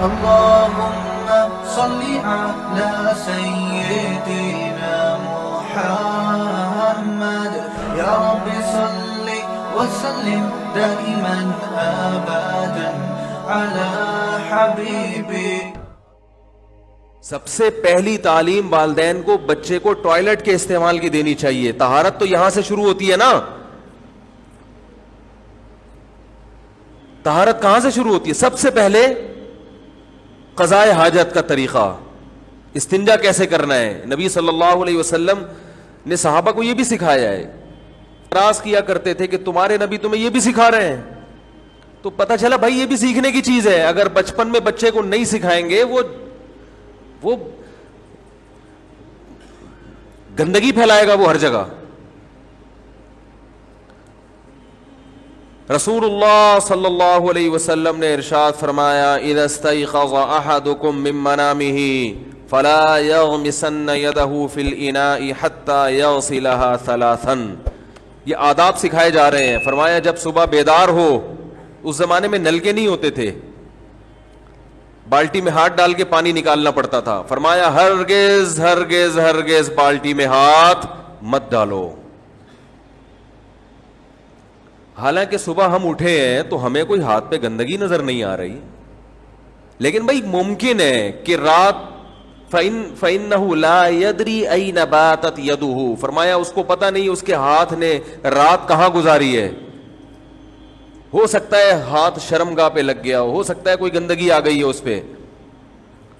اللهم صل على سيدنا محمد يا رب صل وسلم دائما ابدا على حبيبي. سب سے پہلی تعلیم والدین کو بچے کو ٹوائلٹ کے استعمال کی دینی چاہیے. طہارت تو یہاں سے شروع ہوتی ہے نا. طہارت کہاں سے شروع ہوتی ہے؟ سب سے پہلے قضاء حاجت کا طریقہ، استنجا کیسے کرنا ہے. نبی صلی اللہ علیہ وسلم نے صحابہ کو یہ بھی سکھایا ہے. اعتراض کیا کرتے تھے کہ تمہارے نبی تمہیں یہ بھی سکھا رہے ہیں. تو پتہ چلا بھائی یہ بھی سیکھنے کی چیز ہے. اگر بچپن میں بچے کو نہیں سکھائیں گے وہ گندگی پھیلائے گا وہ ہر جگہ. رسول اللہ صلی اللہ علیہ وسلم نے ارشاد فرمایا اذا استيقظ احدكم من منامه فلا يغمسن يده في الاناء حتى يغسلها ثلاثا. یہ آداب سکھائے جا رہے ہیں. فرمایا جب صبح بیدار ہو، اس زمانے میں نلکے نہیں ہوتے تھے، بالٹی میں ہاتھ ڈال کے پانی نکالنا پڑتا تھا. فرمایا ہرگز ہرگز ہرگز بالٹی میں ہاتھ مت ڈالو. حالانکہ صبح ہم اٹھے ہیں تو ہمیں کوئی ہاتھ پہ گندگی نظر نہیں آ رہی، لیکن بھائی ممکن ہے کہ رات فَإِنَّهُ لَا يَدْرِي أَيْنَ بَاتَتْ يَدُهُ. فرمایا اس کو پتہ نہیں اس کے ہاتھ نے رات کہاں گزاری ہے. ہو سکتا ہے ہاتھ شرمگاہ پہ لگ گیا ہو سکتا ہے کوئی گندگی آ گئی ہے اس پہ.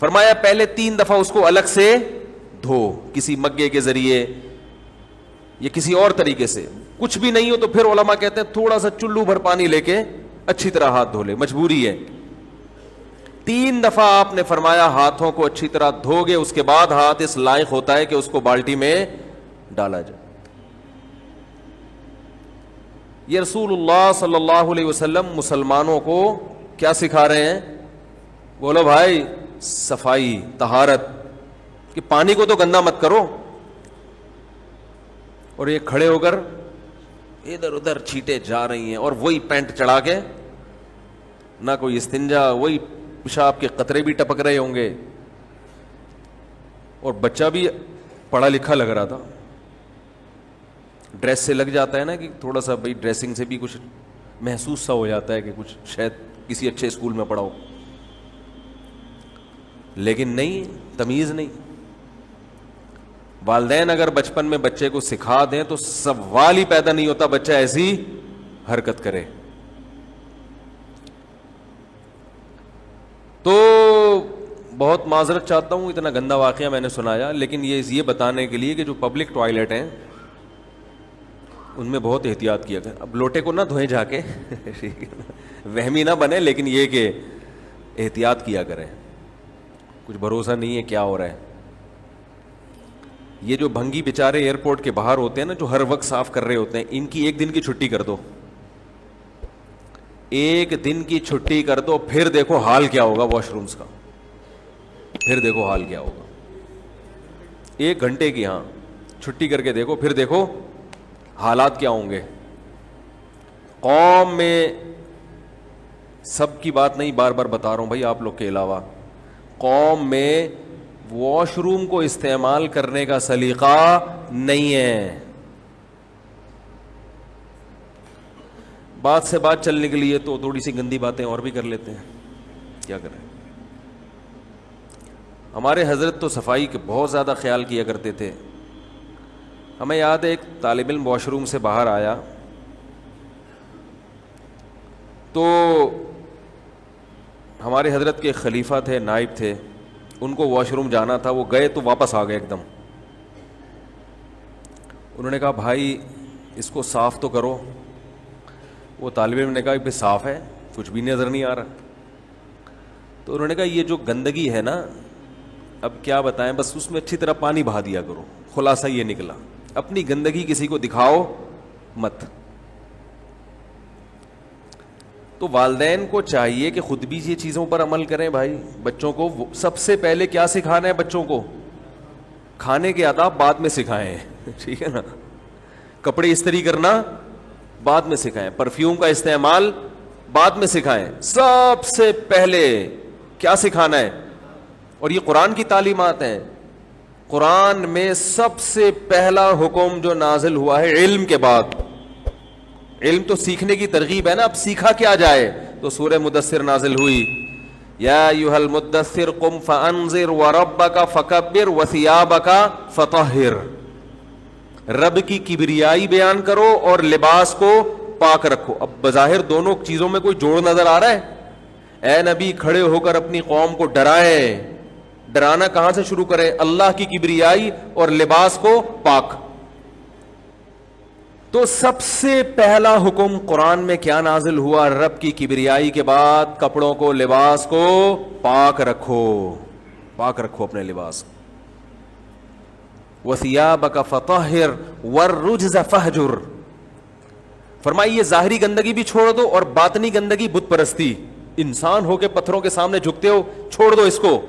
فرمایا پہلے 3 دفعہ اس کو الگ سے دھو، کسی مگے کے ذریعے یا کسی اور طریقے سے. کچھ بھی نہیں ہو تو پھر علماء کہتے ہیں تھوڑا سا چلو بھر پانی لے کے اچھی طرح ہاتھ دھو لے، مجبوری ہے. 3 دفعہ آپ نے فرمایا ہاتھوں کو اچھی طرح دھو گے، اس کے بعد ہاتھ اس لائق ہوتا ہے کہ اس کو بالٹی میں ڈالا جائے. یہ رسول اللہ صلی اللہ علیہ وسلم مسلمانوں کو کیا سکھا رہے ہیں؟ بولو بھائی، صفائی، طہارت، کہ پانی کو تو گندا مت کرو. اور یہ کھڑے ہو کر ادھر ادھر چھیٹے جا رہی ہیں اور وہی پینٹ چڑھا کے، نہ کوئی استنجا، وہی پیشاب کے قطرے بھی ٹپک رہے ہوں گے. اور بچہ بھی پڑھا لکھا لگ رہا تھا. ڈریس سے لگ جاتا ہے نا کہ تھوڑا سا بھائی ڈریسنگ سے بھی کچھ محسوس سا ہو جاتا ہے کہ کچھ شاید کسی اچھے اسکول میں پڑھا ہو، لیکن نہیں، تمیز نہیں. والدین اگر بچپن میں بچے کو سکھا دیں تو سوال ہی پیدا نہیں ہوتا بچہ ایسی حرکت کرے. تو بہت معذرت چاہتا ہوں اتنا گندا واقعہ میں نے سنایا، لیکن یہ بتانے کے لیے کہ جو پبلک ٹوائلٹ ہیں ان میں بہت احتیاط کیا کریں. اب لوٹے کو نہ دھوئیں جا کے وہمی نہ بنے، لیکن یہ کہ احتیاط کیا کریں. کچھ بھروسہ نہیں ہے کیا ہو رہا ہے. یہ جو بھنگی بیچارے ایئرپورٹ کے باہر ہوتے ہیں نا، جو ہر وقت صاف کر رہے ہوتے ہیں، ان کی 1 دن کی چھٹی کر دو. 1 دن کی چھٹی کر دو، پھر دیکھو حال کیا ہوگا واش رومز کا. پھر دیکھو حال کیا ہوگا. 1 گھنٹے کی ہاں چھٹی کر کے دیکھو، پھر دیکھو حالات کیا ہوں گے. قوم میں سب کی بات نہیں بار بار بتا رہا ہوں بھائی آپ لوگ کے علاوہ، قوم میں واش روم کو استعمال کرنے کا سلیقہ نہیں ہے. بات سے بات چلنے کے لیے تو تھوڑی سی گندی باتیں اور بھی کر لیتے ہیں، کیا کریں. ہمارے حضرت تو صفائی کے بہت زیادہ خیال کیا کرتے تھے. ہمیں یاد ہے ایک طالب علم واش روم سے باہر آیا تو ہمارے حضرت کے خلیفہ تھے، نائب تھے، ان کو واش روم جانا تھا. وہ گئے تو واپس آ گئے ایک دم. انہوں نے کہا بھائی اس کو صاف تو کرو. وہ طالب علم نے کہا کہ صاف ہے، کچھ بھی نظر نہیں آ رہا. تو انہوں نے کہا یہ جو گندگی ہے نا، اب کیا بتائیں، بس اس میں اچھی طرح پانی بہا دیا کرو. خلاصہ یہ نکلا اپنی گندگی کسی کو دکھاؤ مت. تو والدین کو چاہیے کہ خود بھی یہ چیزوں پر عمل کریں. بھائی بچوں کو سب سے پہلے کیا سکھانا ہے؟ بچوں کو کھانے کے آداب بعد میں سکھائیں ٹھیک ہے نا. کپڑے استری کرنا بعد میں سکھائیں، پرفیوم کا استعمال بعد میں سکھائیں. سب سے پہلے کیا سکھانا ہے. اور یہ قرآن کی تعلیمات ہیں. قرآن میں سب سے پہلا حکم جو نازل ہوا ہے علم کے بعد. علم تو سیکھنے کی ترغیب ہے نا, اب سیکھا کیا جائے, تو سورہ مدثر نازل ہوئی. یا ایھا المدثر قم فانذر وربک فکبر وثیابک فطہر. رب کی کبریائی بیان کرو اور لباس کو پاک رکھو. اب بظاہر دونوں چیزوں میں کوئی جوڑ نظر آ رہا ہے؟ اے نبی کھڑے ہو کر اپنی قوم کو ڈرائیں. ڈرانا کہاں سے شروع کریں؟ اللہ کی کبریائی اور لباس کو پاک. تو سب سے پہلا حکم قرآن میں کیا نازل ہوا؟ رب کی کبریائی کے بعد کپڑوں کو, لباس کو پاک رکھو. پاک رکھو اپنے لباس کو. وَثِيَابَكَ فَطَهِّرْ وَالرُّجْزَ فَهْجُرْ. فرمائی یہ ظاہری گندگی بھی چھوڑ دو اور باطنی گندگی بت پرستی. انسان ہو کے پتھروں کے سامنے جھکتے ہو, چھوڑ دو اس کو.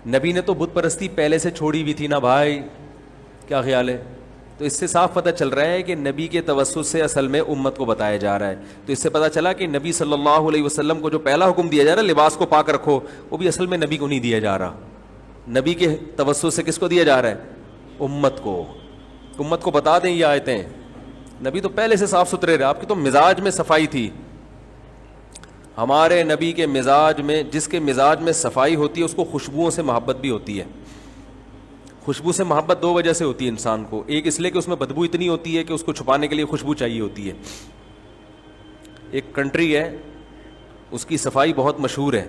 نبی نے تو بت پرستی پہلے سے چھوڑی بھی تھی نا بھائی, کیا خیال ہے؟ تو اس سے صاف پتہ چل رہا ہے کہ نبی کے توسط سے اصل میں امت کو بتایا جا رہا ہے. تو اس سے پتہ چلا کہ نبی صلی اللہ علیہ وسلم کو جو پہلا حکم دیا جا رہا ہے لباس کو پاک رکھو, وہ بھی اصل میں نبی کو نہیں دیا جا رہا. نبی کے توسط سے کس کو دیا جا رہا ہے؟ امت کو. امت کو بتا دیں یہ آیتیں. نبی تو پہلے سے صاف ستھرے رہے. آپ کی تو مزاج میں صفائی تھی. ہمارے نبی کے مزاج میں, جس کے مزاج میں صفائی ہوتی ہے اس کو خوشبوؤں سے محبت بھی ہوتی ہے. خوشبو سے محبت دو وجہ سے ہوتی ہے انسان کو. ایک اس لیے کہ اس میں بدبو اتنی ہوتی ہے کہ اس کو چھپانے کے لیے خوشبو چاہیے ہوتی ہے. ایک کنٹری ہے اس کی صفائی بہت مشہور ہے,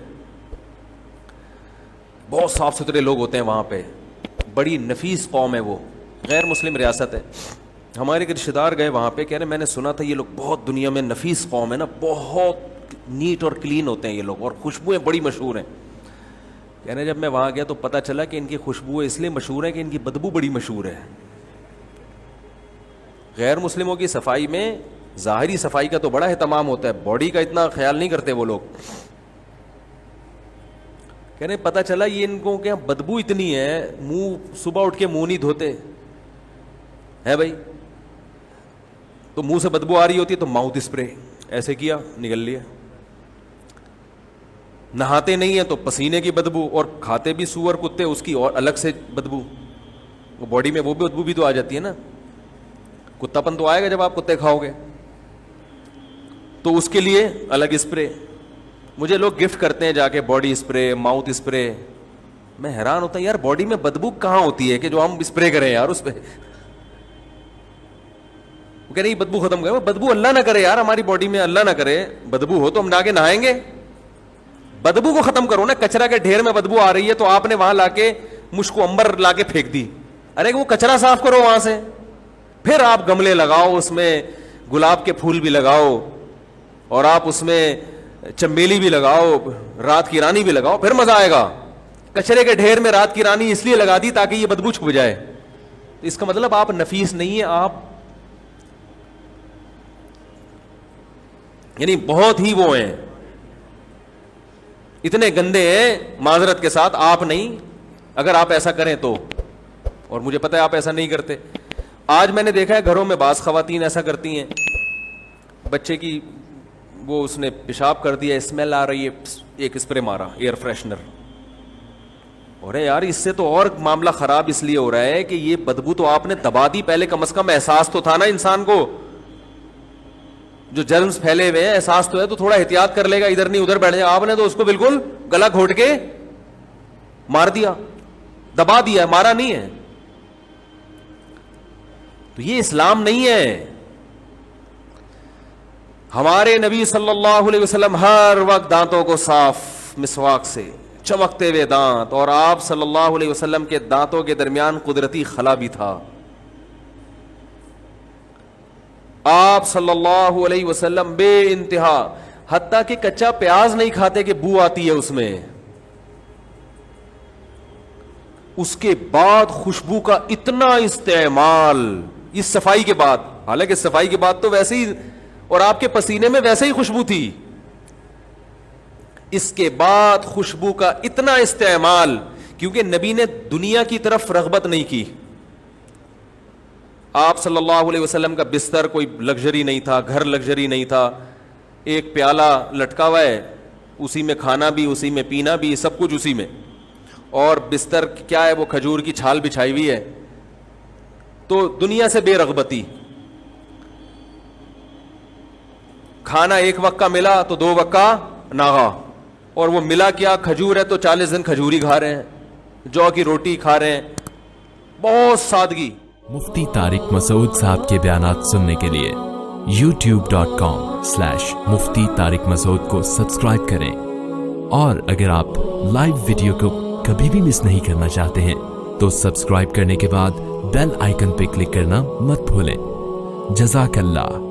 بہت صاف ستھرے لوگ ہوتے ہیں وہاں پہ, بڑی نفیس قوم ہے وہ, غیر مسلم ریاست ہے. ہمارے ایک رشتے دار گئے وہاں پہ, کہہ رہے میں نے سنا تھا یہ لوگ بہت دنیا میں نفیس قوم ہے نا, بہت نیٹ اور کلین ہوتے ہیں یہ لوگ, اور خوشبوئیں بڑی مشہور ہیں. کہہ رہے جب میں وہاں گیا تو پتہ چلا کہ ان کی خوشبوئیں اس لیے مشہور ہیں کہ ان کی بدبو بڑی مشہور ہے. غیر مسلموں کی صفائی میں ظاہری صفائی کا تو بڑا اہتمام ہوتا ہے, باڈی کا اتنا خیال نہیں کرتے وہ لوگ. کہہ رہے پتہ چلا یہ ان کو کیا بدبو اتنی ہے, منہ صبح اٹھ کے منہ نہیں دھوتے ہے بھائی, تو منہ سے بدبو آ رہی ہوتی ہے تو ماؤتھ اسپرے ایسے کیا نکل لیا. نہاتے نہیں ہیں تو پسینے کی بدبو, اور کھاتے بھی سور کتے اس کی اور الگ سے بدبو. وہ باڈی میں وہ بھی بدبو بھی تو آ جاتی ہے نا, کتا پن تو آئے گا جب آپ کتے کھاؤ گے, تو اس کے لیے الگ اسپرے. مجھے لوگ گفٹ کرتے ہیں جا کے باڈی اسپرے, ماؤتھ اسپرے. میں حیران ہوتا ہوں یار باڈی میں بدبو کہاں ہوتی ہے کہ جو ہم اسپرے کریں یار اس پہ. وہ کہہ رہے بدبو ختم کرے. بدبو اللہ نہ کرے یار ہماری باڈی میں, اللہ نہ کرے بدبو ہو تو ہم جا کے نہائیں گے. بدبو کو ختم کرو نا. کچرا کے ڈھیر میں بدبو آ رہی ہے تو آپ نے وہاں لا کے مشک و عنبر لا کے پھینک دی. ارے وہ کچرا صاف کرو وہاں سے, پھر آپ گملے لگاؤ, اس میں گلاب کے پھول بھی لگاؤ, اور آپ اس میں چمیلی بھی لگاؤ, رات کی رانی بھی لگاؤ, پھر مزہ آئے گا. کچرے کے ڈھیر میں رات کی رانی اس لیے لگا دی تاکہ یہ بدبو چھپ جائے. اس کا مطلب آپ نفیس نہیں ہیں, آپ یعنی بہت ہی وہ ہیں, اتنے گندے ہیں معذرت کے ساتھ. آپ نہیں, اگر آپ ایسا کریں تو, اور مجھے پتہ ہے آپ ایسا نہیں کرتے. آج میں نے دیکھا ہے گھروں میں بعض خواتین ایسا کرتی ہیں, بچے کی وہ اس نے پیشاب کر دیا, اسمیل آ رہی ہے, ایک اسپرے مارا ایئر فریشنر. اور یار اس سے تو اور معاملہ خراب اس لیے ہو رہا ہے کہ یہ بدبو تو آپ نے دبا دی, پہلے کم از کم احساس تو تھا نا انسان کو. جو جرمز پھیلے ہوئے ہیں احساس تو ہے, تو تھوڑا احتیاط کر لے گا, ادھر نہیں ادھر بیٹھ جائے. آپ نے تو اس کو بالکل گلا گھونٹ کے مار دیا, دبا دیا, مارا نہیں ہے. تو یہ اسلام نہیں ہے. ہمارے نبی صلی اللہ علیہ وسلم ہر وقت دانتوں کو صاف مسواک سے, چمکتے ہوئے دانت, اور آپ صلی اللہ علیہ وسلم کے دانتوں کے درمیان قدرتی خلا بھی تھا. آپ صلی اللہ علیہ وسلم بے انتہا, حتیٰ کہ کچا پیاز نہیں کھاتے کہ بو آتی ہے اس میں. اس کے بعد خوشبو کا اتنا استعمال اس صفائی کے بعد, حالانکہ صفائی کے بعد تو ویسے ہی, اور آپ کے پسینے میں ویسے ہی خوشبو تھی, اس کے بعد خوشبو کا اتنا استعمال, کیونکہ نبی نے دنیا کی طرف رغبت نہیں کی. آپ صلی اللہ علیہ وسلم کا بستر کوئی لگژری نہیں تھا, گھر لگژری نہیں تھا, ایک پیالہ لٹکا ہوا ہے, اسی میں کھانا بھی, اسی میں پینا بھی, سب کچھ اسی میں, اور بستر کیا ہے وہ کھجور کی چھال بچھائی ہوئی ہے. تو دنیا سے بے رغبتی, کھانا ایک وقت کا ملا تو 2 وقت کا ناغا, اور وہ ملا کیا کھجور ہے تو 40 دن کھجوری کھا رہے ہیں, جو کی روٹی کھا رہے ہیں, بہت سادگی. مفتی طارق مسعود صاحب کے بیانات سننے کے لیے youtube.com/مفتی طارق مسعود کو سبسکرائب کریں, اور اگر آپ لائیو ویڈیو کو کبھی بھی مس نہیں کرنا چاہتے ہیں تو سبسکرائب کرنے کے بعد بیل آئیکن پہ کلک کرنا مت بھولیں. جزاک اللہ.